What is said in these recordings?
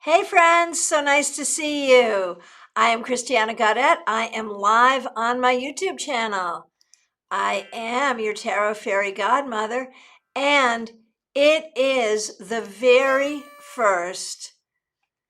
Hey friends, so nice to see you. I am Christiana Gaudet. I am live on my YouTube channel. I am your Tarot Fairy Godmother, and it is the very first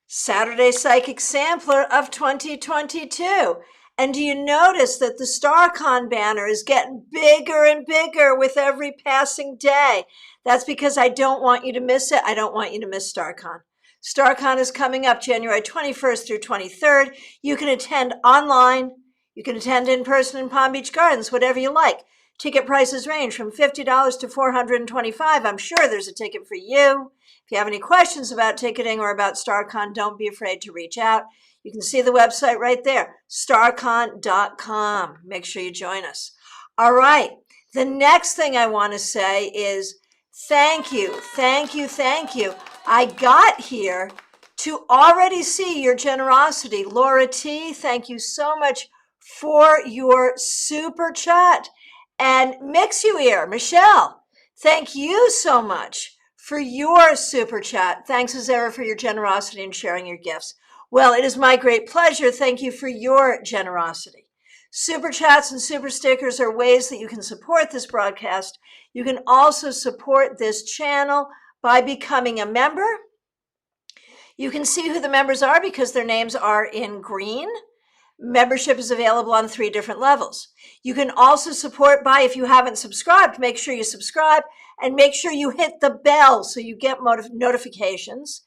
Saturday Psychic Sampler of 2022. And do you notice that the StarCon banner is getting bigger and bigger with every passing day? That's because I don't want you to miss it. I don't want you to miss StarCon. StarCon is coming up January 21st through 23rd. You can attend online. You can attend in person in Palm Beach Gardens, whatever you like. Ticket prices range from $50 to $425. I'm sure there's a ticket for you. If you have any questions about ticketing or about StarCon, don't be afraid to reach out. You can see the website right there, starcon.com. Make sure you join us. All right. The next thing I want to say is thank you, thank you, thank you. I got here to already see your generosity. Laura T., thank you so much for your super chat. And Mix You Ear, Michelle, thank you so much for your super chat. Thanks as ever for your generosity and sharing your gifts. Well, it is my great pleasure. Thank you for your generosity. Super chats and super stickers are ways that you can support this broadcast. You can also support this channel by becoming a member. You can see who the members are because their names are in green. Membership is available on 3 different levels. You can also support by, if you haven't subscribed, make sure you subscribe and make sure you hit the bell so you get notifications.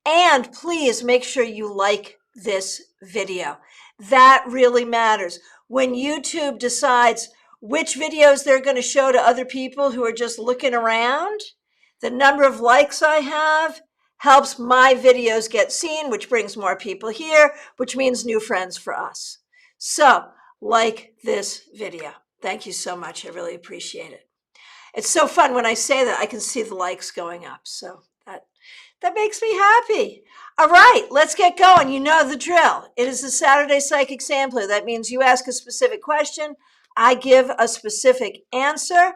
And please make sure you like this video. That really matters. When YouTube decides which videos they're going to show to other people who are just looking around, the number of likes I have helps my videos get seen, which brings more people here, which means new friends for us. So, like this video. Thank you so much. I really appreciate it. It's so fun when I say that I can see the likes going up. So that makes me happy. All right, let's get going. You know the drill. It is a Saturday Psychic Sampler. That means you ask a specific question, I give a specific answer,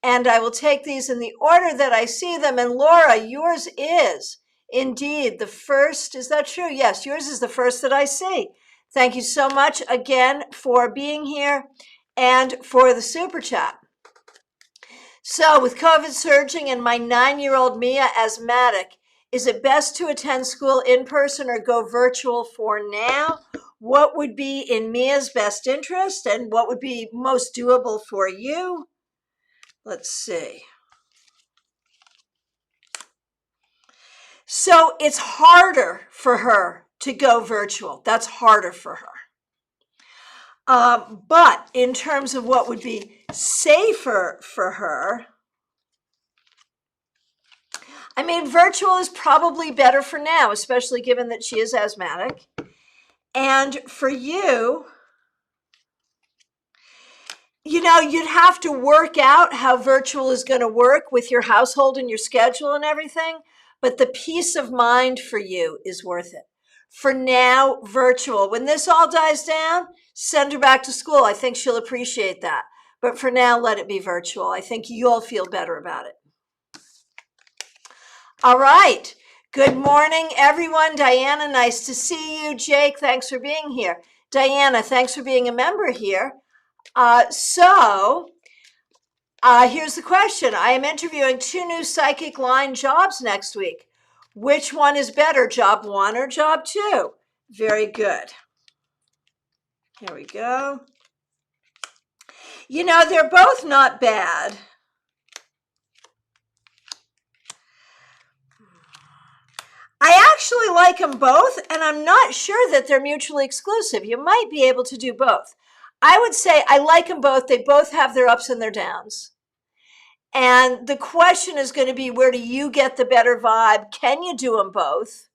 and I will take these in the order that I see them. And Laura, yours is indeed the first. Is that true? Yes, yours is the first that I see. Thank you so much again for being here and for the super chat. So with COVID surging and my 9-year-old Mia asthmatic, is it best to attend school in person or go virtual for now? What would be in Mia's best interest and what would be most doable for you? Let's see. So it's harder for her to go virtual. That's harder for her. But in terms of what would be safer for her, I mean, virtual is probably better for now, especially given that she is asthmatic. And for you, you know, you'd have to work out how virtual is going to work with your household and your schedule and everything. But the peace of mind for you is worth it. For now, virtual. When this all dies down, send her back to school. I think she'll appreciate that. But for now, let it be virtual. I think you'll feel better about it. All right. Good morning, everyone. Diana, nice to see you. Jake, thanks for being here. Diana, thanks for being a member here. Here's the question. I am interviewing 2 new psychic line jobs next week. Which one is better, job 1 or job 2? Very good. Here we go. You know, they're both not bad. I actually like them both, and I'm not sure that they're mutually exclusive. You might be able to do both. I would say I like them both. They both have their ups and their downs. And the question is going to be, where do you get the better vibe? Can you do them both?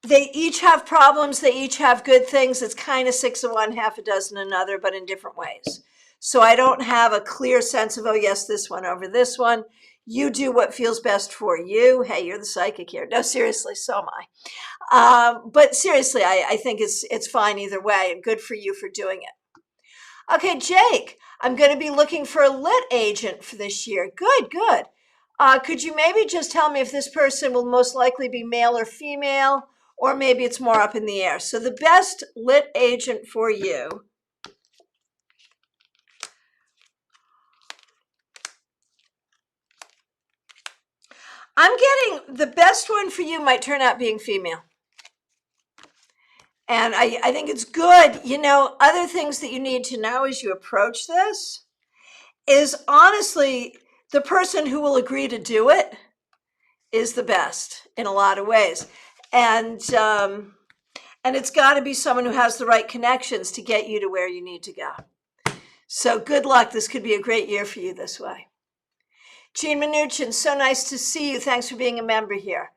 They each have problems. They each have good things. It's kind of 6 of one, half a dozen another, but in different ways. So I don't have a clear sense of, oh, yes, this one over this one. You do what feels best for you. Hey, you're the psychic here. No, seriously, so am I. But seriously, I think it's fine either way, and good for you for doing it. Okay, Jake, I'm going to be looking for a lit agent for this year. Good, good. Could you maybe just tell me if this person will most likely be male or female, or maybe it's more up in the air? So the best lit agent for you I'm getting the best one for you might turn out being female. And I think it's good. You know, other things that you need to know as you approach this is honestly, the person who will agree to do it is the best in a lot of ways. And it's got to be someone who has the right connections to get you to where you need to go. So good luck. This could be a great year for you this way. Jean Mnuchin, so nice to see you. Thanks for being a member here.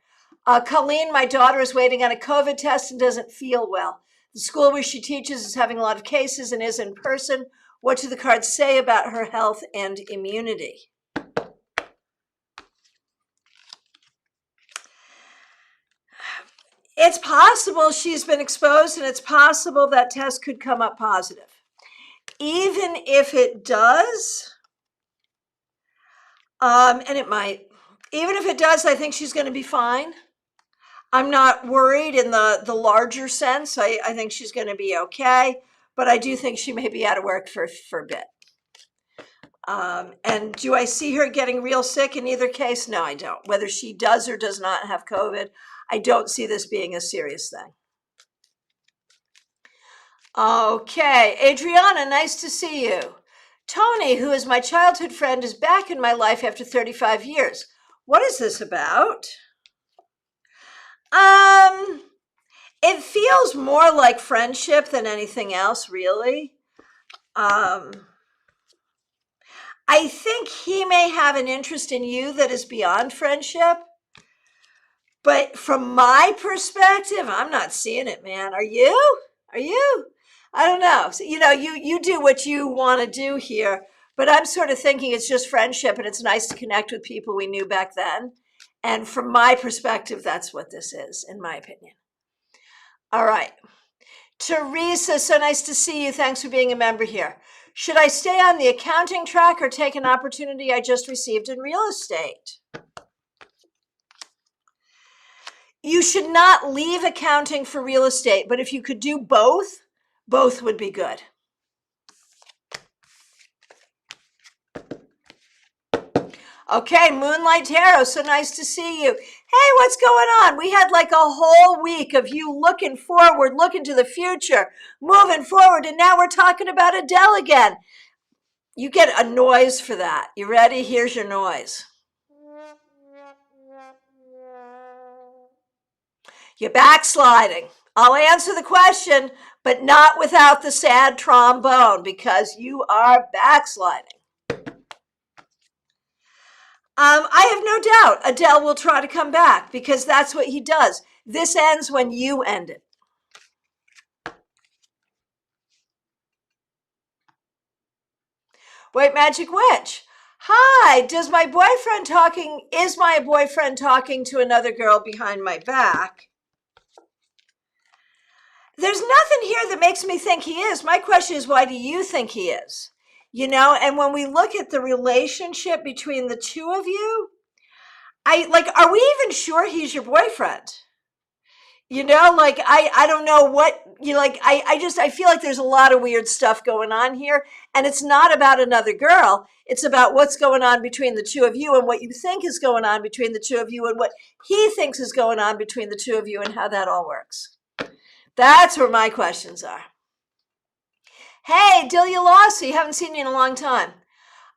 Colleen, my daughter is waiting on a COVID test and doesn't feel well. The school where she teaches is having a lot of cases and is in person. What do the cards say about her health and immunity? It's possible she's been exposed, and it's possible that test could come up positive. Even if it does, and it might, even if it does, I think she's going to be fine. I'm not worried in the larger sense. I think she's going to be okay, but I do think she may be out of work for a bit. And do I see her getting real sick in either case? No, I don't. Whether she does or does not have COVID, I don't see this being a serious thing. Okay, Adriana, nice to see you. Tony, who is my childhood friend, is back in my life after 35 years. What is this about? It feels more like friendship than anything else, really. I think he may have an interest in you that is beyond friendship. But from my perspective, I'm not seeing it, man. Are you? Are you? I don't know. So, you know, you do what you want to do here, but I'm sort of thinking it's just friendship, and it's nice to connect with people we knew back then. And from my perspective, that's what this is, in my opinion. All right. Teresa, so nice to see you. Thanks for being a member here. Should I stay on the accounting track or take an opportunity I just received in real estate? You should not leave accounting for real estate, but if you could do both would be good. Okay, Moonlight Tarot, so nice to see you. Hey, what's going on? We had like a whole week of you looking forward, looking to the future, moving forward, and now we're talking about Adele again. You get a noise for that. You ready? Here's your noise. You're backsliding. I'll answer the question, but not without the sad trombone, because you are backsliding. I have no doubt Adele will try to come back, because that's what he does. This ends when you end it. White Magic Witch. Hi, is my boyfriend talking to another girl behind my back? There's nothing here that makes me think he is. My question is, why do you think he is? You know, and when we look at the relationship between the two of you, are we even sure he's your boyfriend? You know, like, I don't know what, you know, like, I feel like there's a lot of weird stuff going on here, and it's not about another girl. It's about what's going on between the two of you, and what you think is going on between the two of you, and what he thinks is going on between the two of you, and how that all works. That's where my questions are. Hey, Delia Lossie, haven't seen you in a long time.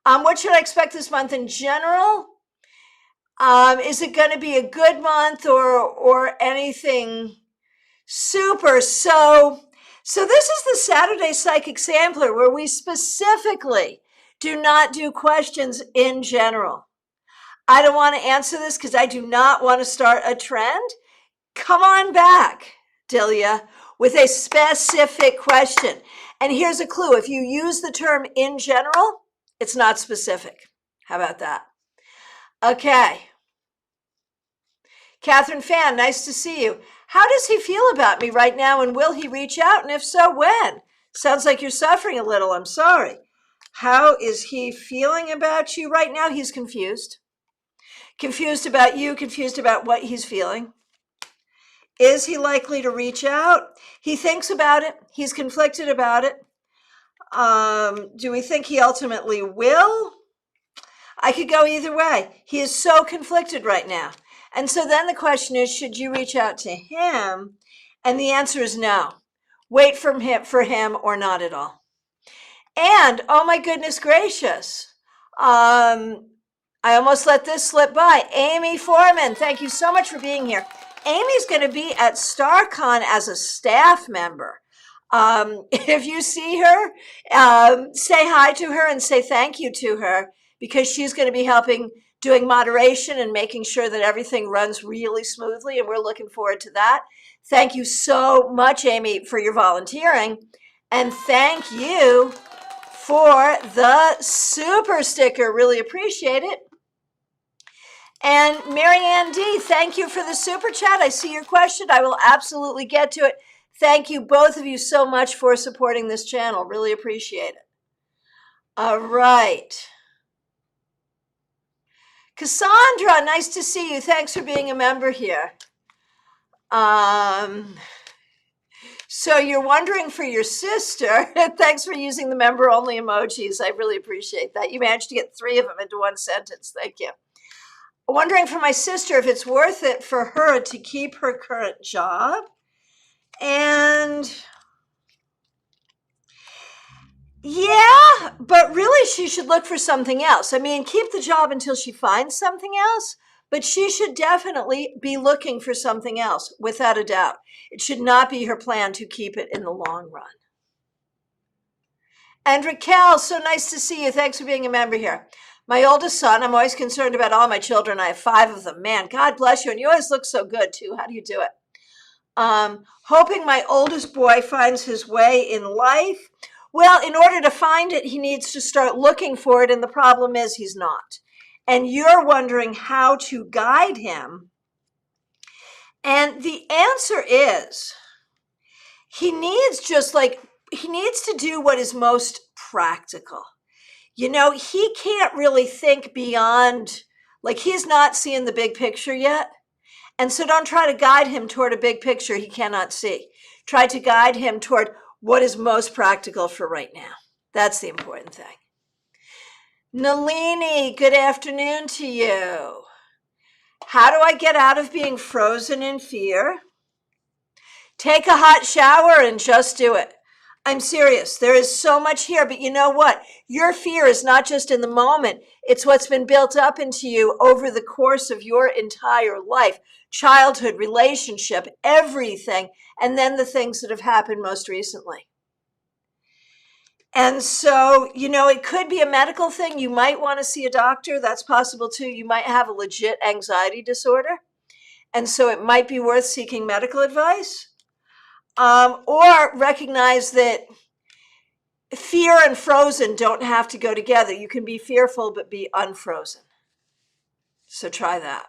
What should I expect this month in general? Is it going to be a good month or anything super? So this is the Saturday Psychic Sampler, where we specifically do not do questions in general. I don't want to answer this because I do not want to start a trend. Come on back, Delia, with a specific question. And here's a clue. If you use the term in general, it's not specific. How about that? Okay. Catherine Fan, nice to see you. How does he feel about me right now, and will he reach out? And if so, when? Sounds like you're suffering a little. I'm sorry. How is he feeling about you right now? He's confused. Confused about you, confused about what he's feeling. Is he likely to reach out? He thinks about it. He's conflicted about it. Do we think he ultimately will? I could go either way. He is so conflicted right now. And so then the question is, should you reach out to him? And the answer is no. Wait for him or not at all. And, oh my goodness gracious, I almost let this slip by. Amy Foreman, thank you so much for being here. Amy's going to be at StarCon as a staff member. If you see her, say hi to her and say thank you to her, because she's going to be helping doing moderation and making sure that everything runs really smoothly, and we're looking forward to that. Thank you so much, Amy, for your volunteering, and thank you for the super sticker. Really appreciate it. And Marianne D, thank you for the super chat. I see your question. I will absolutely get to it. Thank you, both of you, so much for supporting this channel. Really appreciate it. All right. Cassandra, nice to see you. Thanks for being a member here. So you're wondering for your sister. Thanks for using the member-only emojis. I really appreciate that. You managed to get 3 of them into one sentence. Thank you. Wondering for my sister if it's worth it for her to keep her current job. And yeah, but really she should look for something else. I mean, keep the job until she finds something else, but she should definitely be looking for something else, without a doubt. It should not be her plan to keep it in the long run. And Raquel, so nice to see you. Thanks for being a member here. My oldest son, I'm always concerned about all my children. I have 5 of them. Man, God bless you. And you always look so good, too. How do you do it? Hoping my oldest boy finds his way in life. Well, in order to find it, he needs to start looking for it. And the problem is he's not. And you're wondering how to guide him. And the answer is he needs to do what is most practical. You know, he can't really think beyond, like he's not seeing the big picture yet. And so don't try to guide him toward a big picture he cannot see. Try to guide him toward what is most practical for right now. That's the important thing. Nalini, good afternoon to you. How do I get out of being frozen in fear? Take a hot shower and just do it. I'm serious. There is so much here, but you know what? Your fear is not just in the moment. It's what's been built up into you over the course of your entire life, childhood, relationship, everything, and then the things that have happened most recently. And so, you know, it could be a medical thing. You might want to see a doctor. That's possible too. You might have a legit anxiety disorder. And so it might be worth seeking medical advice. Or recognize that fear and frozen don't have to go together. You can be fearful but be unfrozen. So try that.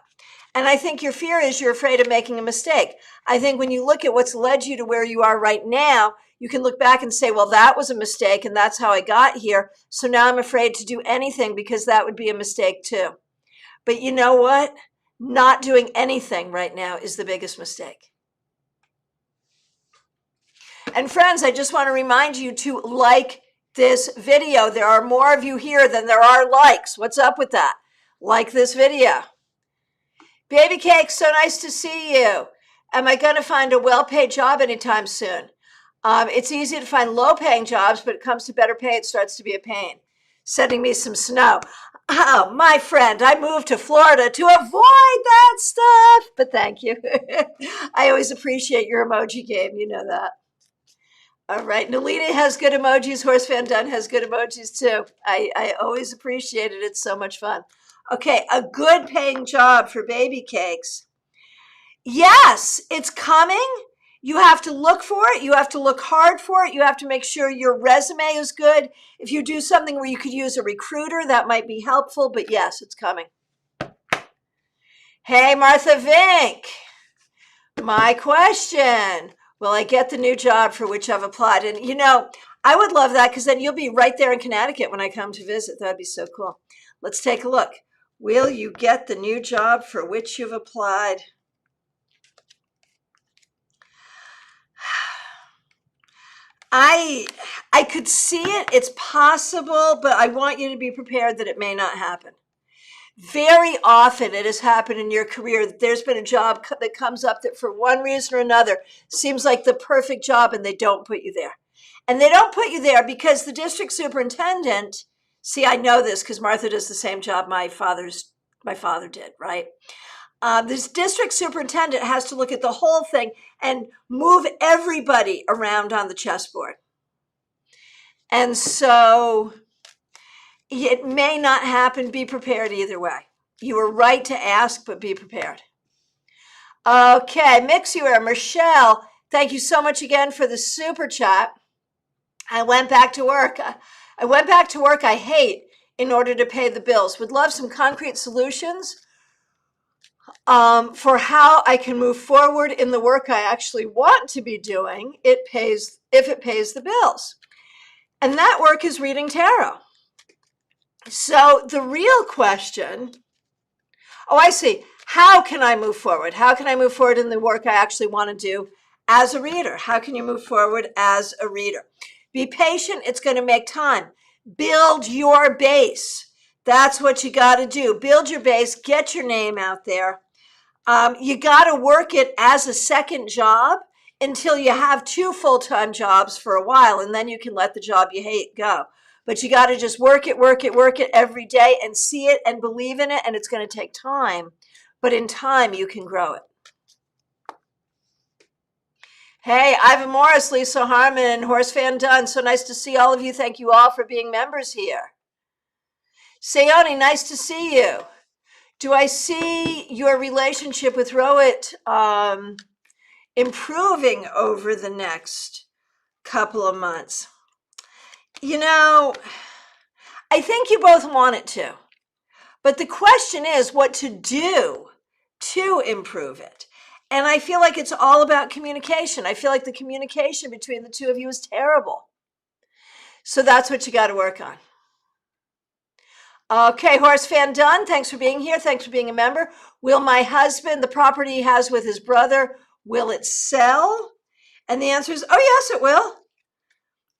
And I think your fear is you're afraid of making a mistake. I think when you look at what's led you to where you are right now, you can look back and say, well, that was a mistake and that's how I got here. So now I'm afraid to do anything because that would be a mistake too. But you know what? Not doing anything right now is the biggest mistake. And friends, I just want to remind you to like this video. There are more of you here than there are likes. What's up with that? Like this video. Baby Cake, so nice to see you. Am I going to find a well-paid job anytime soon? It's easy to find low-paying jobs, but it comes to better pay, it starts to be a pain. Sending me some snow. Oh, my friend, I moved to Florida to avoid that stuff. But thank you. I always appreciate your emoji game. You know that. All right. Nalina has good emojis. Horse Van Dunn has good emojis too. I always appreciate it. It's so much fun. Okay. A good paying job for Baby Cakes. Yes, it's coming. You have to look for it. You have to look hard for it. You have to make sure your resume is good. If you do something where you could use a recruiter, that might be helpful. But yes, it's coming. Hey, Martha Vink. My question. Will I get the new job for which I've applied? And, you know, I would love that because then you'll be right there in Connecticut when I come to visit. That'd be so cool. Let's take a look. Will you get the new job for which you've applied? I could see it. It's possible, but I want you to be prepared that it may not happen. Very often it has happened in your career that there's been a job that comes up that for one reason or another seems like the perfect job and they don't put you there. And they don't put you there because the district superintendent, see, I know this because Martha does the same job my father did, right? This district superintendent has to look at the whole thing and move everybody around on the chessboard. And so it may not happen. Be prepared either way. You were right to ask, but be prepared. Okay, Mixuer, Michelle, thank you so much again for the super chat. I went back to work. I hate in order to pay the bills. Would love some concrete solutions for how I can move forward in the work I actually want to be doing. If it pays the bills. And that work is reading tarot. So the real question, I see. How can I move forward? How can I move forward in the work I actually want to do as a reader? How can you move forward as a reader? Be patient. It's going to make time. Build your base. That's what you got to do. Build your base. Get your name out there. You got to work it as a second job until you have 2 full-time jobs for a while, and then you can let the job you hate go. But you got to just work it every day and see it and believe in it, and it's going to take time. But in time, you can grow it. Hey, Ivan Morris, Lisa Harmon, Horse Van Dunn. So nice to see all of you. Thank you all for being members here. Sayoni, nice to see you. Do I see your relationship with Rohit improving over the next couple of months? You know, I think you both want it to. But the question is what to do to improve it. And I feel like it's all about communication. I feel like the communication between the two of you is terrible. So that's what you got to work on. Okay, Horse Fan Dunn, thanks for being here. Thanks for being a member. Will my husband, the property he has with his brother, will it sell? And the answer is, oh, yes, it will.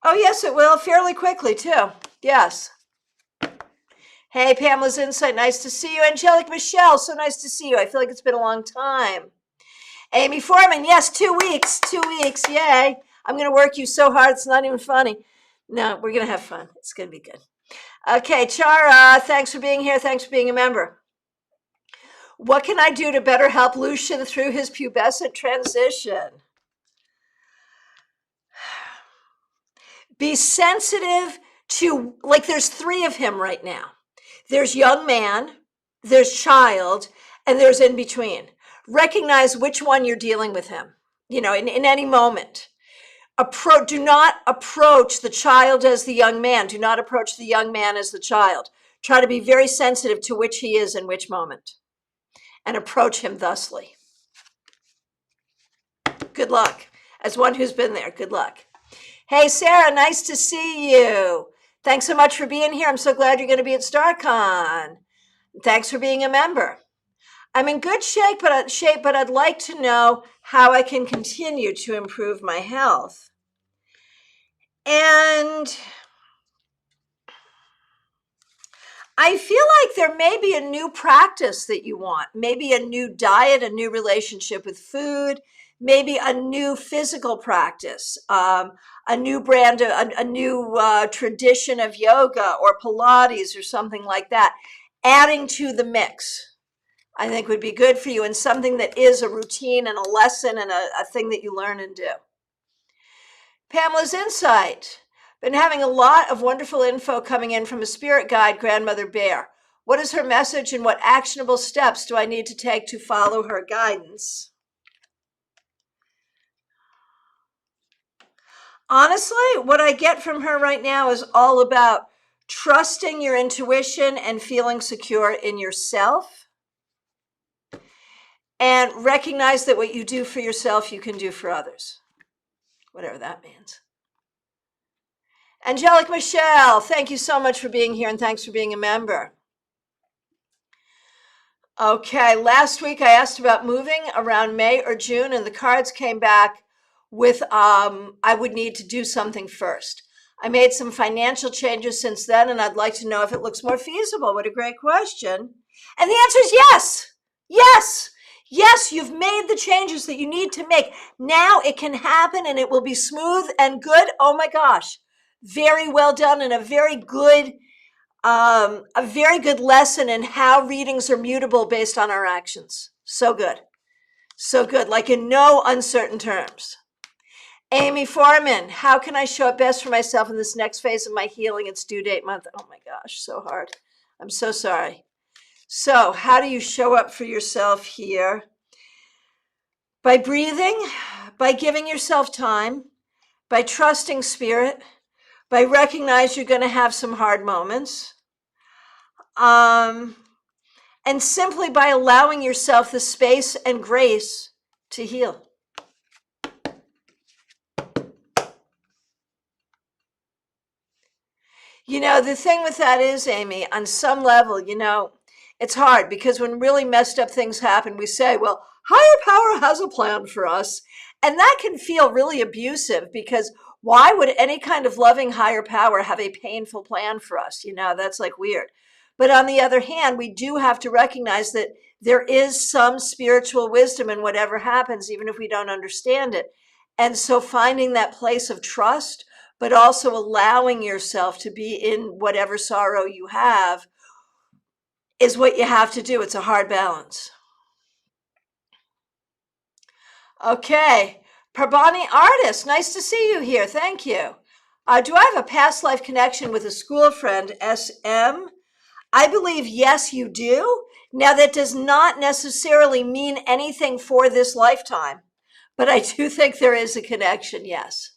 Oh, yes, it will. Fairly quickly, too. Yes. Hey, Pamela's Insight, nice to see you. Angelic Michelle, so nice to see you. I feel like it's been a long time. Amy Foreman, yes, 2 weeks, 2 weeks, yay. I'm going to work you so hard, it's not even funny. No, we're going to have fun. It's going to be good. Okay, Chara, thanks for being here. Thanks for being a member. What can I do to better help Lucian through his pubescent transition? Be sensitive to, like there's 3 of him right now. There's young man, there's child, and there's in between. Recognize which one you're dealing with him, in any moment. Do not approach the child as the young man. Do not approach the young man as the child. Try to be very sensitive to which he is in which moment and approach him thusly. Good luck. As one who's been there, good luck. Hey, Sarah, nice to see you. Thanks so much for being here. I'm so glad you're going to be at StarCon. Thanks for being a member. I'm in good shape, but I'd like to know how I can continue to improve my health. And I feel like there may be a new practice that you want, maybe a new diet, a new relationship with food, maybe a new physical practice, a new brand, a new tradition of yoga or Pilates or something like that, adding to the mix. I think would be good for you, and something that is a routine and a lesson and a thing that you learn and do. Pamela's Insight. Been having a lot of wonderful info coming in from a spirit guide, Grandmother Bear. What is her message and what actionable steps do I need to take to follow her guidance? Honestly, what I get from her right now is all about trusting your intuition and feeling secure in yourself. And recognize that what you do for yourself, you can do for others, whatever that means. Angelic Michelle, thank you so much for being here and thanks for being a member. Okay, last week I asked about moving around May or June, and the cards came back with I would need to do something first. I made some financial changes since then, and I'd like to know if it looks more feasible. What a great question. And the answer is yes. Yes. Yes, you've made the changes that you need to make. Now it can happen and it will be smooth and good. Oh my gosh. Very well done, and a very good lesson in how readings are mutable based on our actions. So good. So good. Like in no uncertain terms. Amy Foreman, how can I show up best for myself in this next phase of my healing? It's due date month. Oh my gosh, so hard. I'm so sorry. So how do you show up for yourself here? By breathing, by giving yourself time, by trusting spirit, by recognizing you're going to have some hard moments. And simply by allowing yourself the space and grace to heal. You know, the thing with that is, Amy, on some level, it's hard because when really messed up things happen, we say, well, higher power has a plan for us. And that can feel really abusive because why would any kind of loving higher power have a painful plan for us? That's like weird. But on the other hand, we do have to recognize that there is some spiritual wisdom in whatever happens, even if we don't understand it. And so finding that place of trust, but also allowing yourself to be in whatever sorrow you have is what you have to do. It's a hard balance. Okay, Prabhani Artist, nice to see you here. Thank you. Do I have a past life connection with a school friend, SM? I believe yes, you do. Now, that does not necessarily mean anything for this lifetime, but I do think there is a connection, yes.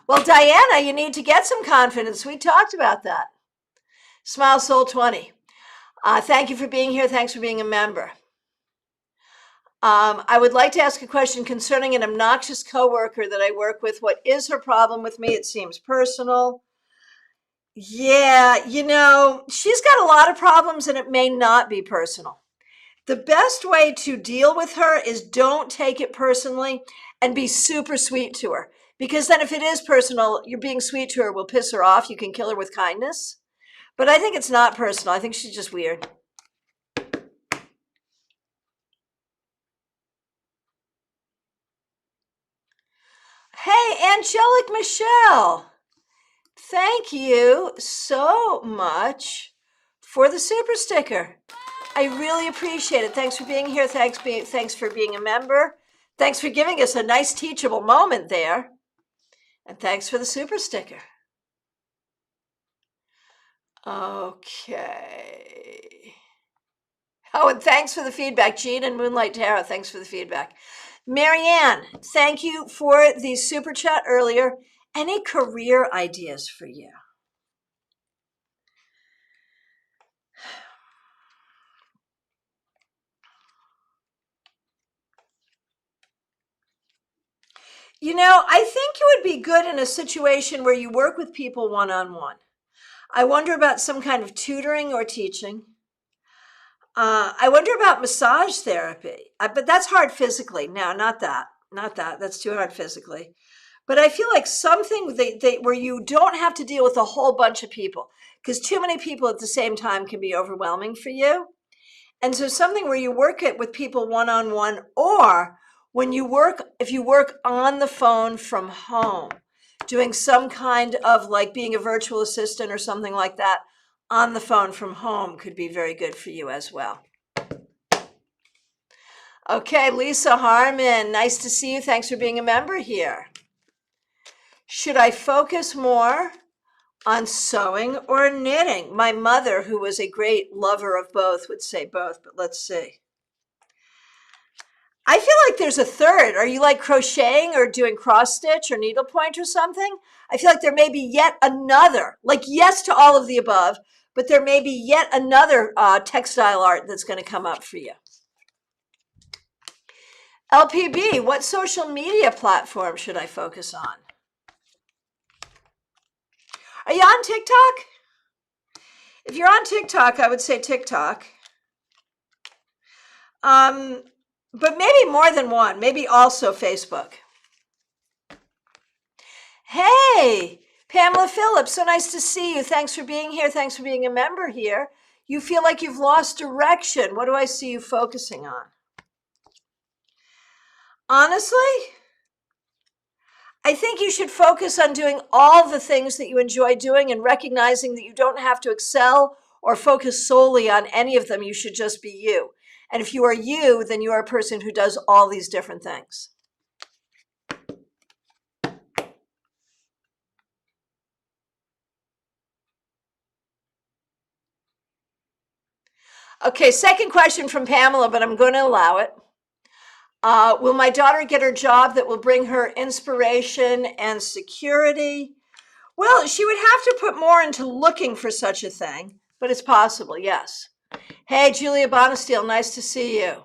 Well, Diana, you need to get some confidence. We talked about that. Smile Soul 20. Thank you for being here. Thanks for being a member. I would like to ask a question concerning an obnoxious coworker that I work with. What is her problem with me? It seems personal. Yeah, she's got a lot of problems and it may not be personal. The best way to deal with her is don't take it personally and be super sweet to her. Because then if it is personal, you're being sweet to her will piss her off. You can kill her with kindness. But I think it's not personal. I think she's just weird. Hey, Angelic Michelle. Thank you so much for the super sticker. I really appreciate it. Thanks for being here. Thanks for being a member. Thanks for giving us a nice teachable moment there. And thanks for the super sticker. Okay. Oh, and thanks for the feedback. Jean and Moonlight Tarot, thanks for the feedback. Marianne, thank you for the super chat earlier. Any career ideas for you? I think you would be good in a situation where you work with people one-on-one. I wonder about some kind of tutoring or teaching. I wonder about massage therapy, but that's hard physically. No, not that. Not that. That's too hard physically. But I feel like something where you don't have to deal with a whole bunch of people, because too many people at the same time can be overwhelming for you. And so something where you work it with people one-on-one, or if you work on the phone from home, doing some kind of like being a virtual assistant or something like that on the phone from home could be very good for you as well. Okay, Lisa Harmon, nice to see you. Thanks for being a member here. Should I focus more on sewing or knitting? My mother, who was a great lover of both, would say both, but let's see. I feel like there's a third. Are you like crocheting or doing cross stitch or needlepoint or something? I feel like there may be yet another, like yes to all of the above, but there may be yet another textile art that's going to come up for you. LPB, what social media platform should I focus on? Are you on TikTok? If you're on TikTok, I would say TikTok. But maybe more than one, maybe also Facebook. Hey, Pamela Phillips, so nice to see you. Thanks for being here. Thanks for being a member here. You feel like you've lost direction. What do I see you focusing on? Honestly, I think you should focus on doing all the things that you enjoy doing and recognizing that you don't have to excel or focus solely on any of them. You should just be you. And if you are you, then you are a person who does all these different things. Okay, second question from Pamela, but I'm going to allow it. Will my daughter get her job that will bring her inspiration and security? Well, she would have to put more into looking for such a thing, but it's possible, yes. Hey, Julia Bonesteel, nice to see you.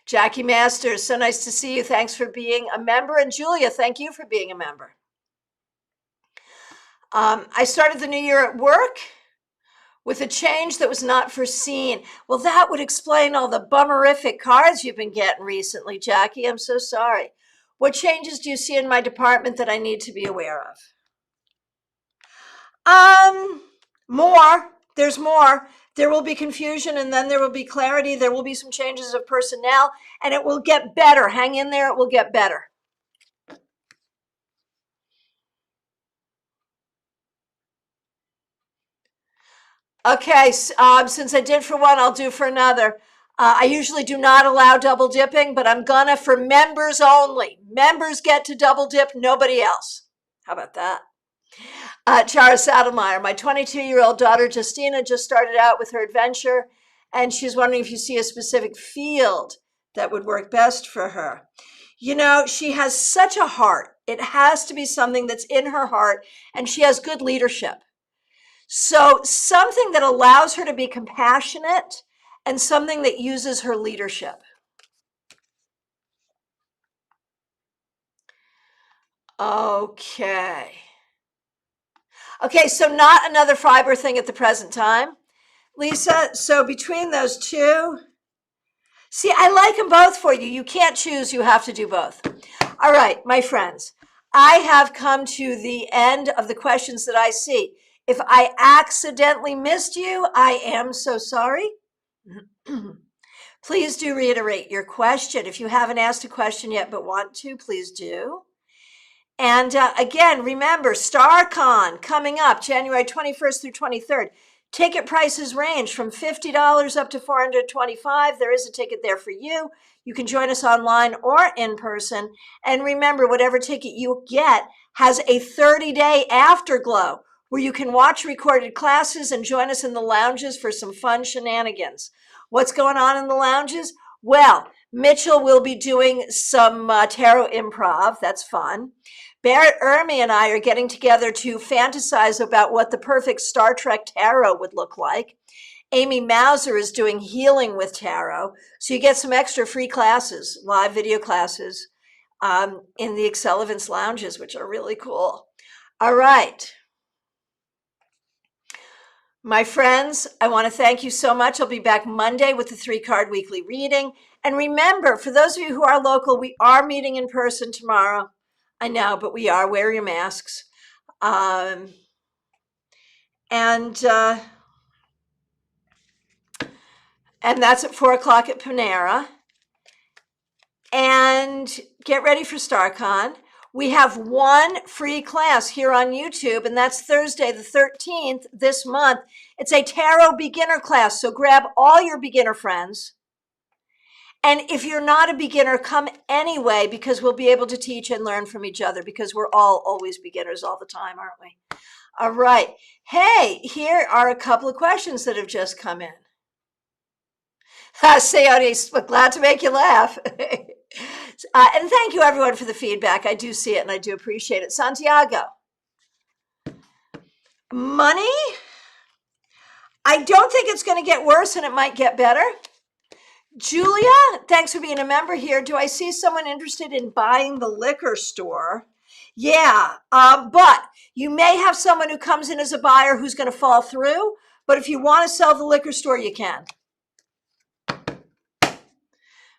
Jackie Masters, so nice to see you. Thanks for being a member. And Julia, thank you for being a member. I started the new year at work with a change that was not foreseen. Well, that would explain all the bummerific cards you've been getting recently, Jackie. I'm so sorry. What changes do you see in my department that I need to be aware of? More. There's more. There will be confusion and then there will be clarity. There will be some changes of personnel and it will get better. Hang in there. It will get better. Okay, since I did for one, I'll do for another. I usually do not allow double dipping, but I'm gonna for members only. Members get to double dip, nobody else. How about that? Chara Saddlemeyer, my 22-year-old daughter Justina just started out with her adventure, and she's wondering if you see a specific field that would work best for her. You know, she has such a heart. It has to be something that's in her heart, and she has good leadership. So something that allows her to be compassionate and something that uses her leadership. Okay. Okay, so not another fiber thing at the present time. Lisa, so between those two, see, I like them both for you. You can't choose, you have to do both. All right, my friends, I have come to the end of the questions that I see. If I accidentally missed you, I am so sorry. Please do reiterate your question. If you haven't asked a question yet but want to, please do. And again, remember, StarCon coming up January 21st through 23rd. Ticket prices range from $50 up to $425. There is a ticket there for you. You can join us online or in person. And remember, whatever ticket you get has a 30-day afterglow where you can watch recorded classes and join us in the lounges for some fun shenanigans. What's going on in the lounges? Well, Mitchell will be doing some tarot improv. That's fun. Barrett Ermy and I are getting together to fantasize about what the perfect Star Trek tarot would look like. Amy Mauser is doing healing with tarot. So you get some extra free classes, live video classes in the Excel Events lounges, which are really cool. All right. My friends, I want to thank you so much. I'll be back Monday with the 3-card weekly reading. And remember, for those of you who are local, we are meeting in person tomorrow. I know, but we are. Wear your masks. And that's at 4 o'clock at Panera. And get ready for StarCon. We have one free class here on YouTube, and that's Thursday the 13th this month. It's a tarot beginner class, so grab all your beginner friends. And if you're not a beginner, come anyway, because we'll be able to teach and learn from each other, because we're all always beginners all the time, aren't we? All right. Hey, here are a couple of questions that have just come in. Sayoni, glad to make you laugh. And thank you, everyone, for the feedback. I do see it, and I do appreciate it. Santiago. Money? I don't think it's going to get worse, and it might get better. Julia, thanks for being a member here. Do I see someone interested in buying the liquor store? Yeah, but you may have someone who comes in as a buyer who's going to fall through. But if you want to sell the liquor store, you can.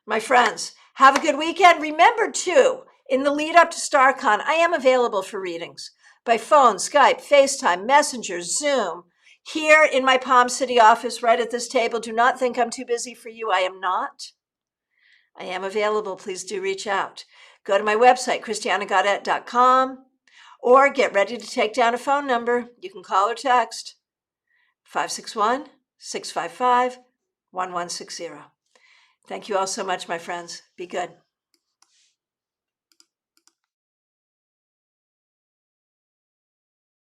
My friends, have a good weekend. Remember, too, in the lead up to StarCon, I am available for readings by phone, Skype, FaceTime, Messenger, Zoom. Here in my Palm City office, right at this table. Do not think I'm too busy for you. I am not. I am available. Please do reach out. Go to my website, christianagaudet.com, or get ready to take down a phone number. You can call or text 561-655-1160. Thank you all so much, my friends. Be good.